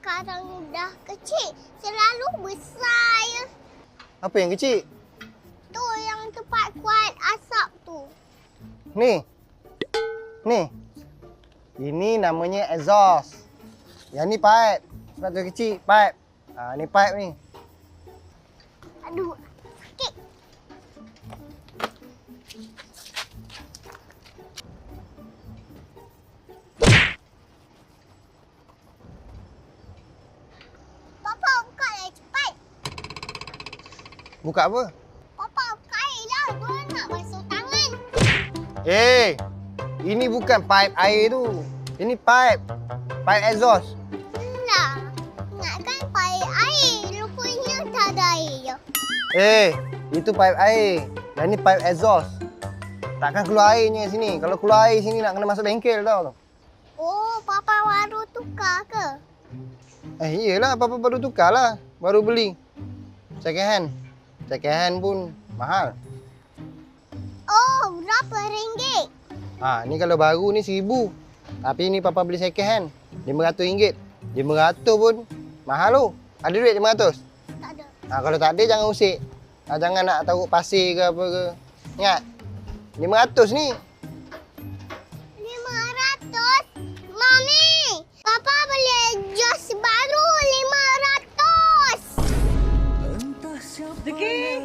sekarang dah kecil. Selalu besar je. Apa yang kecil? Tu yang tempat kuat asap tu. Ni. Ni. Ini namanya exhaust. Yang ni pipe. Sebab tu kecil, pipe. Ni pipe ni. Aduh, sakit. Papa, buka lah cepat. Buka apa? Papa, buka air lah. Gua nak basuh tangan. Ini bukan pipe air tu. Ini pipe. Pipe exhaust. Lah, ingatkan pakai air. Rupanya tak ada air je. Itu pipe air. Dan ni pipe exhaust. Takkan keluar airnya sini. Kalau keluar air sini nak kena masuk bengkel tau. Oh, Papa baru tukar ke? Iyalah, Papa baru tukar lah. Baru beli. Second hand. Second hand pun mahal. Oh, berapa ringgit? Ni kalau baru ni RM1,000. Tapi ni Papa beli second hand. RM500. RM500 pun mahal tu. Ada duit RM500? Tak ada. Kalau tak ada jangan usik. Jangan nak taruh pasir ke apa ke. Ingat. RM500 ni. 500? Mami! Papa beli exhaust baru 500! Zeki!